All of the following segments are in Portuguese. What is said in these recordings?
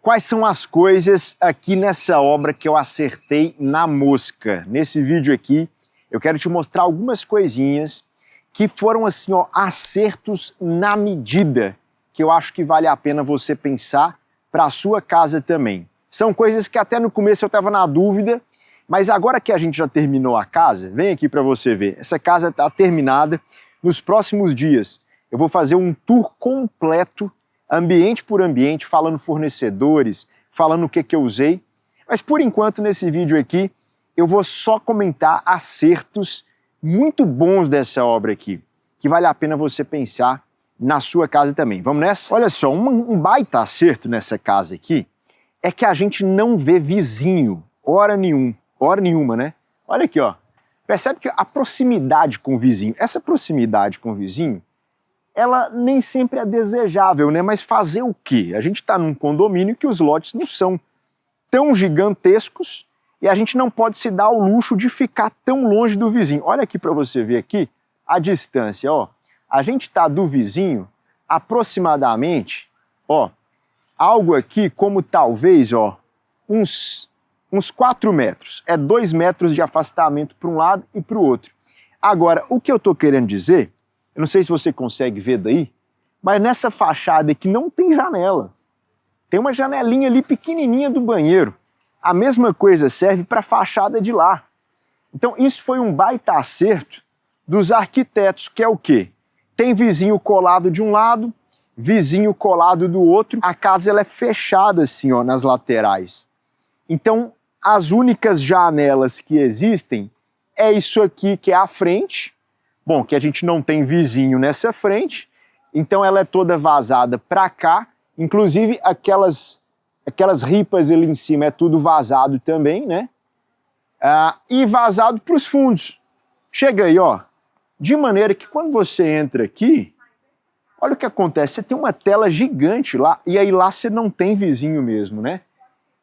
Quais são as coisas aqui nessa obra que eu acertei na mosca? Nesse vídeo aqui, eu quero te mostrar algumas coisinhas que foram assim, ó, acertos na medida, que eu acho que vale a pena você pensar para a sua casa também. São coisas que até no começo eu estava na dúvida, mas agora que a gente já terminou a casa, vem aqui para você ver, essa casa está terminada. Nos próximos dias eu vou fazer um tour completo, ambiente por ambiente, falando fornecedores, falando o que eu usei. Mas por enquanto nesse vídeo aqui eu vou só comentar acertos muito bons dessa obra aqui, que vale a pena você pensar na sua casa também. Vamos nessa? Olha só, um baita acerto nessa casa aqui é que a gente não vê vizinho, hora nenhuma, né? Olha aqui, ó. Percebe que a proximidade com o vizinho, essa proximidade com o vizinho, ela nem sempre é desejável, né? Mas fazer o quê? A gente está num condomínio que os lotes não são tão gigantescos e a gente não pode se dar ao luxo de ficar tão longe do vizinho. Olha aqui para você ver aqui a distância, ó. A gente está do vizinho aproximadamente, ó, algo aqui como talvez, ó, uns 4 metros. É 2 metros de afastamento para um lado e para o outro. Agora, o que eu estou querendo dizer, eu não sei se você consegue ver daí, mas nessa fachada aqui não tem janela. Tem uma janelinha ali pequenininha do banheiro. A mesma coisa serve para a fachada de lá. Então isso foi um baita acerto dos arquitetos, que é o quê? Tem vizinho colado de um lado, vizinho colado do outro. A casa ela é fechada assim, ó, nas laterais. Então as únicas janelas que existem é isso aqui que é a frente. Bom, que a gente não tem vizinho nessa frente, então ela é toda vazada para cá, inclusive aquelas ripas ali em cima é tudo vazado também, né? E vazado para os fundos. Chega aí, ó, de maneira que quando você entra aqui, olha o que acontece, você tem uma tela gigante lá, e aí lá você não tem vizinho mesmo, né?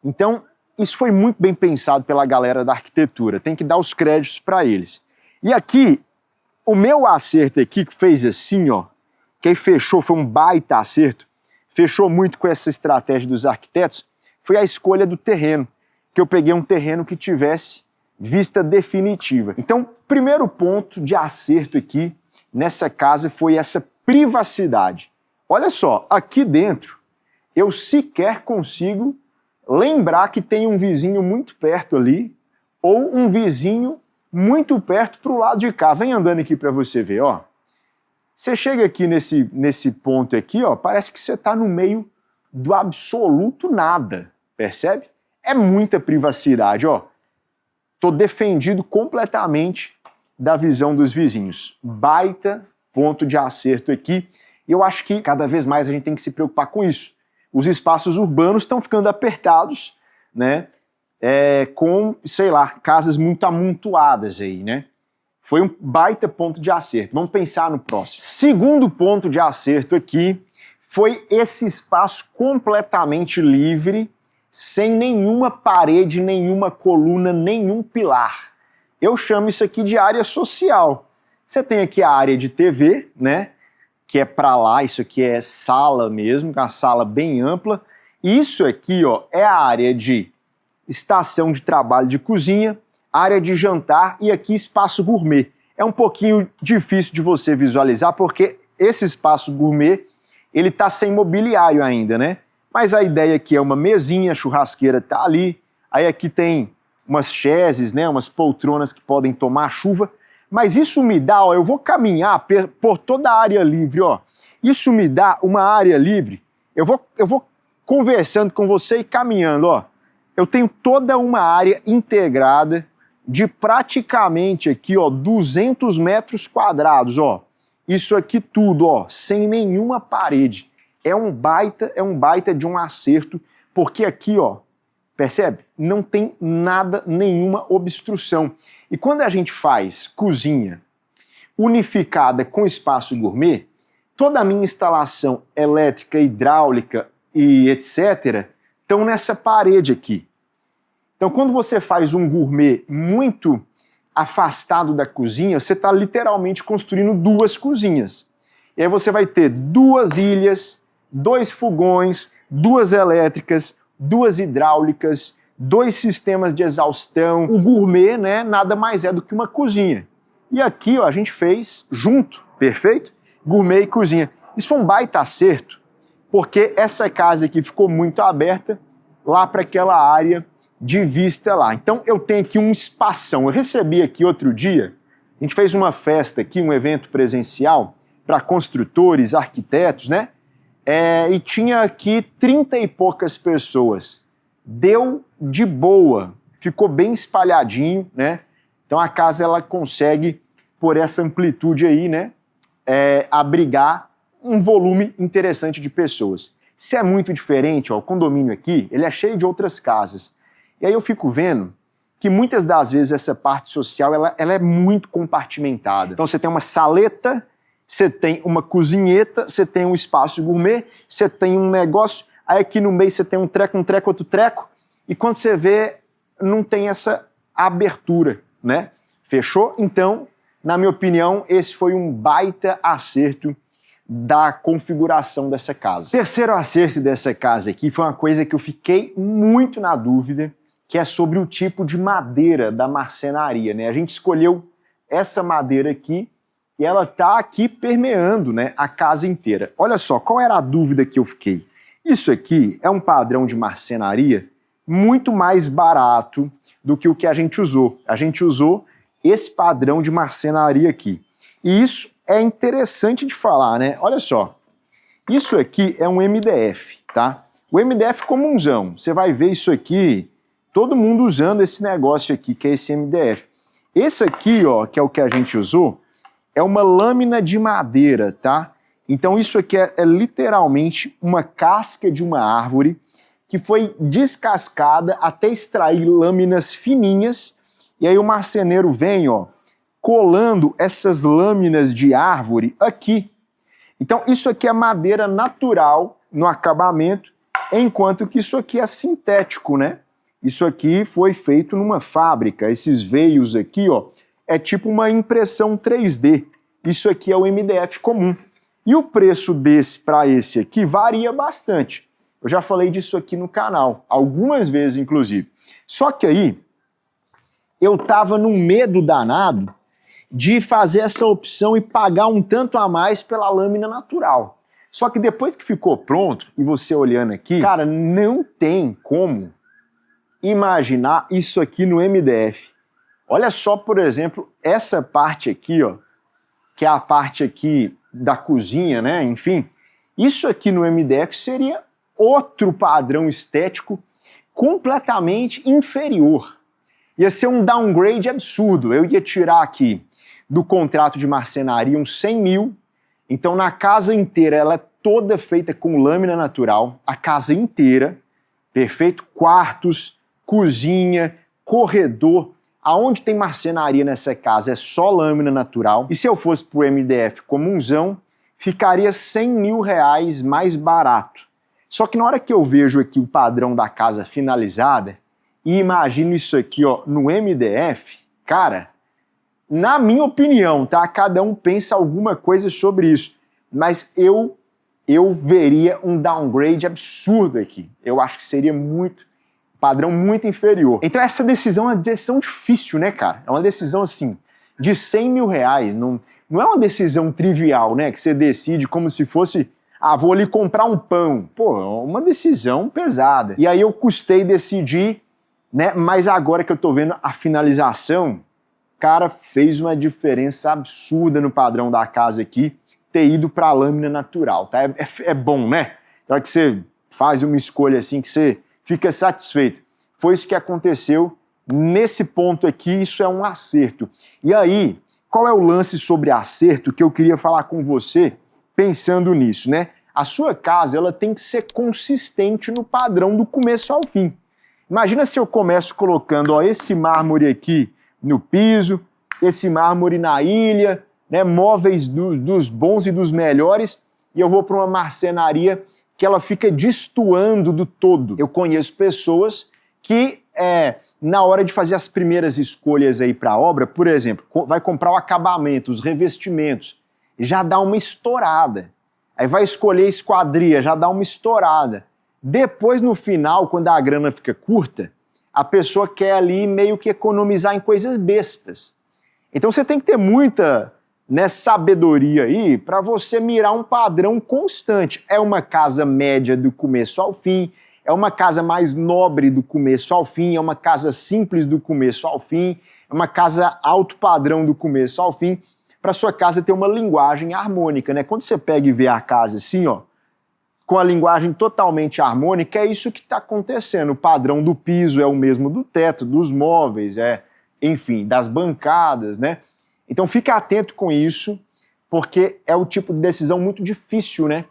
Então, isso foi muito bem pensado pela galera da arquitetura, tem que dar os créditos para eles. E aqui, o meu acerto aqui, que fez assim, ó, que aí fechou, foi um baita acerto, fechou muito com essa estratégia dos arquitetos, foi a escolha do terreno, que eu peguei um terreno que tivesse vista definitiva. Então, primeiro ponto de acerto aqui nessa casa foi essa privacidade. Olha só, aqui dentro eu sequer consigo lembrar que tem um vizinho muito perto ali, ou um vizinho muito perto para o lado de cá. Vem andando aqui para você ver, ó. Você chega aqui nesse ponto aqui, ó, parece que você está no meio do absoluto nada, percebe? É muita privacidade, ó. Tô defendido completamente da visão dos vizinhos. Baita ponto de acerto aqui. E eu acho que cada vez mais a gente tem que se preocupar com isso. Os espaços urbanos estão ficando apertados, né? Com, sei lá, casas muito amontoadas aí, né? Foi um baita ponto de acerto. Vamos pensar no próximo. Segundo ponto de acerto aqui foi esse espaço completamente livre, sem nenhuma parede, nenhuma coluna, nenhum pilar. Eu chamo isso aqui de área social. Você tem aqui a área de TV, né? Que é para lá, isso aqui é sala mesmo, uma sala bem ampla. Isso aqui, ó, é a área de estação de trabalho de cozinha, área de jantar e aqui espaço gourmet. É um pouquinho difícil de você visualizar porque esse espaço gourmet, ele tá sem mobiliário ainda, né? Mas a ideia aqui é uma mesinha, a churrasqueira tá ali, aí aqui tem umas chaises, né, umas poltronas que podem tomar chuva, mas isso me dá, ó, eu vou caminhar por toda a área livre, ó. Isso me dá uma área livre, eu vou conversando com você e caminhando, ó. Eu tenho toda uma área integrada de praticamente aqui, ó, 200 metros quadrados, ó. Isso aqui tudo, ó, sem nenhuma parede. É um baita de um acerto, porque aqui, ó, percebe? Não tem nada, nenhuma obstrução. E quando a gente faz cozinha unificada com espaço gourmet, toda a minha instalação elétrica, hidráulica e etc. estão nessa parede aqui. Então, quando você faz um gourmet muito afastado da cozinha, você está literalmente construindo 2 cozinhas. E aí você vai ter 2 ilhas, 2 fogões, 2 elétricas, 2 hidráulicas, 2 sistemas de exaustão. O gourmet, né, nada mais é do que uma cozinha. E aqui, ó, a gente fez junto, perfeito? Gourmet e cozinha. Isso foi um baita acerto, porque essa casa aqui ficou muito aberta lá para aquela área de vista lá. Então eu tenho aqui um espação. Eu recebi aqui outro dia, a gente fez uma festa aqui, um evento presencial para construtores, arquitetos, né? E tinha aqui 30 e poucas pessoas. Deu de boa, ficou bem espalhadinho, né? Então a casa ela consegue, por essa amplitude aí, né, abrigar um volume interessante de pessoas. Se é muito diferente, ó, o condomínio aqui, ele é cheio de outras casas. E aí eu fico vendo que muitas das vezes essa parte social ela é muito compartimentada. Então você tem uma saleta, você tem uma cozinheta, você tem um espaço gourmet, você tem um negócio, aí aqui no meio você tem um treco, outro treco, e quando você vê, não tem essa abertura, né? Fechou? Então, na minha opinião, esse foi um baita acerto da configuração dessa casa. O terceiro acerto dessa casa aqui foi uma coisa que eu fiquei muito na dúvida, que é sobre o tipo de madeira da marcenaria, né? A gente escolheu essa madeira aqui e ela tá aqui permeando, né, a casa inteira. Olha só, qual era a dúvida que eu fiquei? Isso aqui é um padrão de marcenaria muito mais barato do que o que a gente usou. A gente usou esse padrão de marcenaria aqui. E isso é interessante de falar, né? Olha só, isso aqui é um MDF, tá? O MDF comunzão, você vai ver isso aqui, todo mundo usando esse negócio aqui, que é esse MDF. Esse aqui, ó, que é o que a gente usou, é uma lâmina de madeira, tá? Então isso aqui é literalmente uma casca de uma árvore que foi descascada até extrair lâminas fininhas, e aí o marceneiro vem, ó, colando essas lâminas de árvore aqui. Então isso aqui é madeira natural no acabamento, enquanto que isso aqui é sintético, né? Isso aqui foi feito numa fábrica. Esses veios aqui, ó, é tipo uma impressão 3D. Isso aqui é o MDF comum. E o preço desse para esse aqui varia bastante. Eu já falei disso aqui no canal, algumas vezes inclusive. Só que aí eu tava num medo danado de fazer essa opção e pagar um tanto a mais pela lâmina natural. Só que depois que ficou pronto, e você olhando aqui, cara, não tem como imaginar isso aqui no MDF. Olha só, por exemplo, essa parte aqui, ó, que é a parte aqui da cozinha, né? Enfim, isso aqui no MDF seria outro padrão estético completamente inferior. Ia ser um downgrade absurdo. Eu ia tirar aqui do contrato de marcenaria uns 100 mil. Então na casa inteira ela é toda feita com lâmina natural, a casa inteira, perfeito? Quartos, cozinha, corredor. Aonde tem marcenaria nessa casa é só lâmina natural. E se eu fosse pro MDF comunzão, ficaria 100 mil reais mais barato. Só que na hora que eu vejo aqui o padrão da casa finalizada e imagino isso aqui, ó, no MDF, cara, na minha opinião, tá? Cada um pensa alguma coisa sobre isso, mas eu veria um downgrade absurdo aqui. Eu acho que seria padrão muito inferior. Então essa decisão é uma decisão difícil, né, cara? É uma decisão, assim, de 100 mil reais. Não é uma decisão trivial, né? Que você decide como se fosse, vou ali comprar um pão. Pô, é uma decisão pesada. E aí eu custei decidir, né? Mas agora que eu tô vendo a finalização, cara, fez uma diferença absurda no padrão da casa aqui, ter ido pra lâmina natural, tá? É bom, né? Na hora que você faz uma escolha assim, que você fica satisfeito. Foi isso que aconteceu nesse ponto aqui, isso é um acerto. E aí, qual é o lance sobre acerto que eu queria falar com você pensando nisso, né? A sua casa, ela tem que ser consistente no padrão do começo ao fim. Imagina se eu começo colocando, ó, esse mármore aqui no piso, esse mármore na ilha, né, móveis dos bons e dos melhores, e eu vou para uma marcenaria que ela fica destoando do todo. Eu conheço pessoas que, na hora de fazer as primeiras escolhas aí para a obra, por exemplo, vai comprar o acabamento, os revestimentos, já dá uma estourada. Aí vai escolher esquadria, já dá uma estourada. Depois, no final, quando a grana fica curta, a pessoa quer ali meio que economizar em coisas bestas. Então você tem que ter muita, né, sabedoria aí para você mirar um padrão constante. É uma casa média do começo ao fim, é uma casa mais nobre do começo ao fim, é uma casa simples do começo ao fim, é uma casa alto padrão do começo ao fim, para sua casa ter uma linguagem harmônica, né? Quando você pega e vê a casa assim, ó, com a linguagem totalmente harmônica, é isso que está acontecendo. O padrão do piso é o mesmo do teto, dos móveis, enfim, das bancadas, né? Então fique atento com isso, porque é o tipo de decisão muito difícil, né?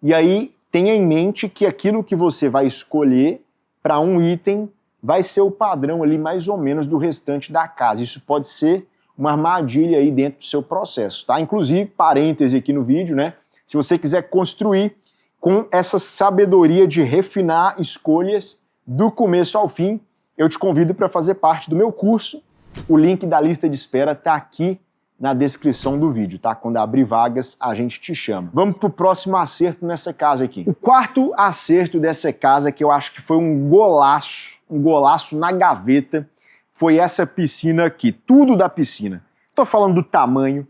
E aí tenha em mente que aquilo que você vai escolher para um item vai ser o padrão ali mais ou menos do restante da casa. Isso pode ser uma armadilha aí dentro do seu processo, tá? Inclusive, parêntese aqui no vídeo, né? Se você quiser construir com essa sabedoria de refinar escolhas do começo ao fim, eu te convido para fazer parte do meu curso. O link da lista de espera está aqui na descrição do vídeo, tá? Quando abrir vagas, a gente te chama. Vamos pro próximo acerto nessa casa aqui. O quarto acerto dessa casa, que eu acho que foi um golaço na gaveta, foi essa piscina aqui. Tudo da piscina. Tô falando do tamanho,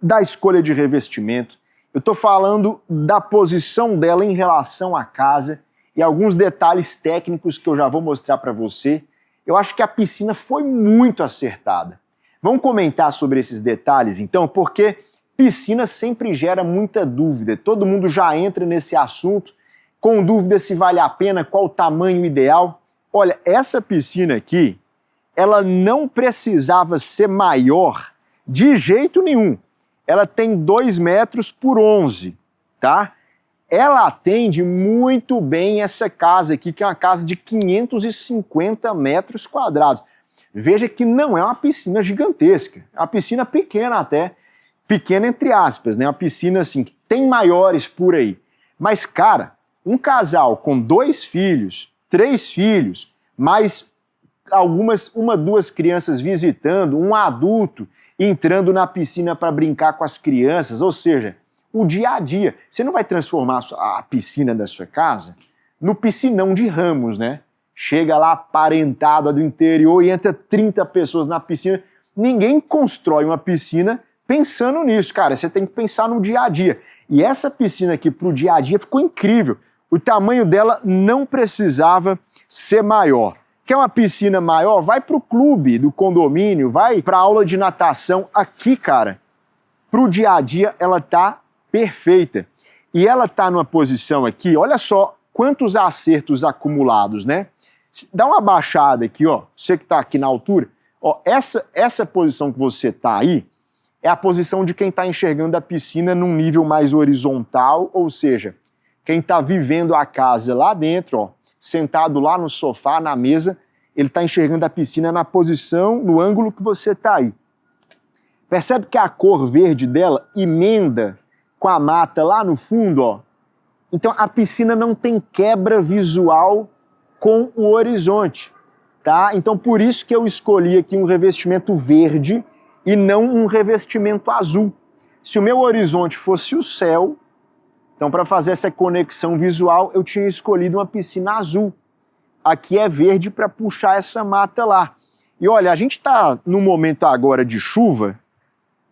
da escolha de revestimento, eu tô falando da posição dela em relação à casa e alguns detalhes técnicos que eu já vou mostrar para você. Eu acho que a piscina foi muito acertada. Vamos comentar sobre esses detalhes, então, porque piscina sempre gera muita dúvida. Todo mundo já entra nesse assunto com dúvida se vale a pena, qual o tamanho ideal. Olha, essa piscina aqui, ela não precisava ser maior de jeito nenhum. Ela tem 2 metros por 11, tá? Ela atende muito bem essa casa aqui, que é uma casa de 550 metros quadrados. Veja que não é uma piscina gigantesca, é uma piscina pequena até, pequena entre aspas, né? Uma piscina assim, que tem maiores por aí. Mas, cara, um casal com 2 filhos, 3 filhos, mais duas crianças visitando, um adulto entrando na piscina para brincar com as crianças, ou seja, o dia a dia. Você não vai transformar a piscina da sua casa no piscinão de Ramos, né? Chega lá parentada do interior e entra 30 pessoas na piscina. Ninguém constrói uma piscina pensando nisso, cara. Você tem que pensar no dia a dia. E essa piscina aqui pro dia a dia ficou incrível. O tamanho dela não precisava ser maior. Quer uma piscina maior? Vai pro clube do condomínio, vai pra aula de natação. Aqui, cara, pro dia a dia ela tá perfeita. E ela tá numa posição aqui, olha só quantos acertos acumulados, né? Dá uma baixada aqui, ó, você que tá aqui na altura, ó, essa posição que você tá aí é a posição de quem tá enxergando a piscina num nível mais horizontal, ou seja, quem tá vivendo a casa lá dentro, ó, sentado lá no sofá, na mesa, ele está enxergando a piscina na posição, no ângulo que você está aí. Percebe que a cor verde dela emenda com a mata lá no fundo, ó? Então a piscina não tem quebra visual com o horizonte, tá? Então por isso que eu escolhi aqui um revestimento verde e não um revestimento azul. Se o meu horizonte fosse o céu, então para fazer essa conexão visual eu tinha escolhido uma piscina azul. Aqui é verde para puxar essa mata lá. E olha, a gente está num momento agora de chuva,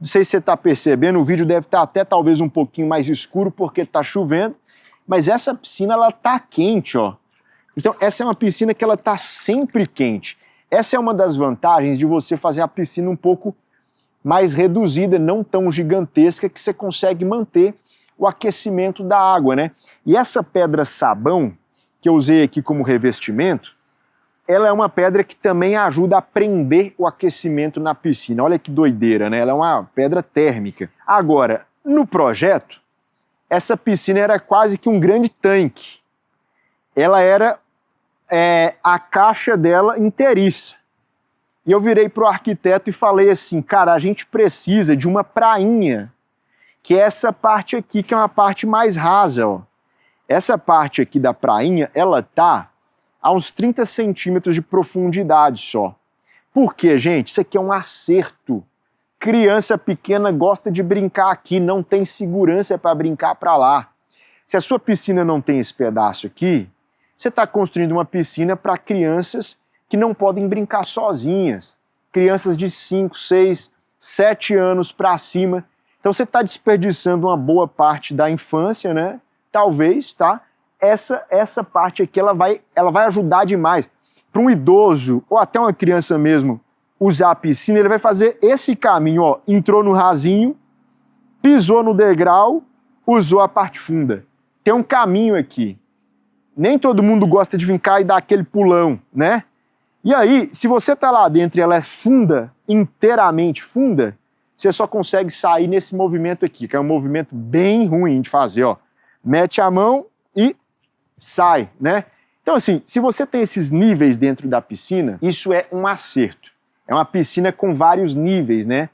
não sei se você está percebendo, o vídeo deve estar até talvez um pouquinho mais escuro porque está chovendo, mas essa piscina ela está quente, ó. Então essa é uma piscina que ela está sempre quente. Essa é uma das vantagens de você fazer a piscina um pouco mais reduzida, não tão gigantesca, que você consegue manter o aquecimento da água, né? E essa pedra sabão que eu usei aqui como revestimento, ela é uma pedra que também ajuda a prender o aquecimento na piscina. Olha que doideira, né? Ela é uma pedra térmica. Agora, no projeto, essa piscina era quase que um grande tanque. Ela era a caixa dela inteiriça. E eu virei para o arquiteto e falei assim, cara, a gente precisa de uma prainha, que é essa parte aqui, que é uma parte mais rasa, ó. Essa parte aqui da prainha, ela tá a uns 30 centímetros de profundidade só. Por quê, gente? Isso aqui é um acerto. Criança pequena gosta de brincar aqui, não tem segurança para brincar para lá. Se a sua piscina não tem esse pedaço aqui, Você está construindo uma piscina para crianças que não podem brincar sozinhas. Crianças de 5, 6, 7 anos para cima. Então você está desperdiçando uma boa parte da infância, né? Talvez, tá? Essa parte aqui, ela vai ajudar demais. Para um idoso, ou até uma criança mesmo, usar a piscina, ele vai fazer esse caminho, ó. Entrou no rasinho, pisou no degrau, usou a parte funda. Tem um caminho aqui. Nem todo mundo gosta de vir cá e dar aquele pulão, né? E aí, se você está lá dentro e ela é funda, inteiramente funda, você só consegue sair nesse movimento aqui, que é um movimento bem ruim de fazer, ó. Mete a mão e sai, né? Então assim, se você tem esses níveis dentro da piscina, isso é um acerto. É uma piscina com vários níveis, né?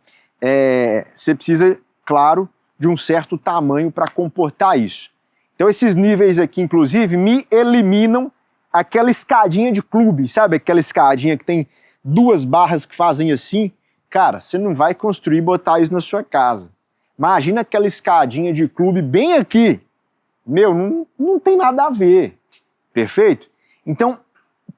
Você precisa, claro, de um certo tamanho para comportar isso. Então esses níveis aqui, inclusive, me eliminam aquela escadinha de clube, sabe? Aquela escadinha que tem 2 barras que fazem assim. Cara, você não vai construir e botar isso na sua casa. Imagina aquela escadinha de clube bem aqui. Meu, não tem nada a ver. Perfeito? Então,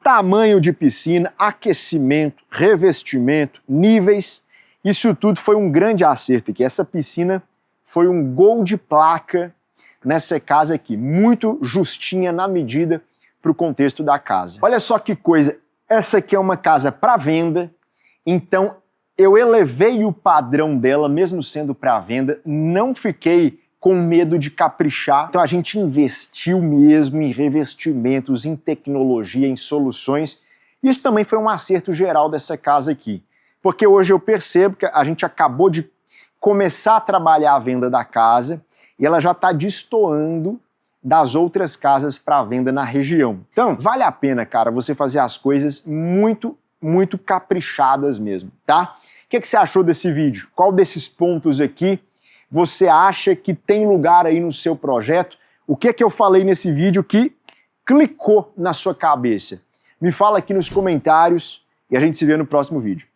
tamanho de piscina, aquecimento, revestimento, níveis, isso tudo foi um grande acerto aqui. Essa piscina foi um gol de placa nessa casa aqui, muito justinha na medida para o contexto da casa. Olha só que coisa, essa aqui é uma casa para venda, então eu elevei o padrão dela, mesmo sendo para venda, não fiquei com medo de caprichar. Então a gente investiu mesmo em revestimentos, em tecnologia, em soluções. Isso também foi um acerto geral dessa casa aqui. Porque hoje eu percebo que a gente acabou de começar a trabalhar a venda da casa e ela já está destoando das outras casas para venda na região. Então, vale a pena, cara, você fazer as coisas muito, muito caprichadas mesmo, tá? O que você achou desse vídeo? Qual desses pontos aqui você acha que tem lugar aí no seu projeto? O que é que eu falei nesse vídeo que clicou na sua cabeça? Me fala aqui nos comentários e a gente se vê no próximo vídeo.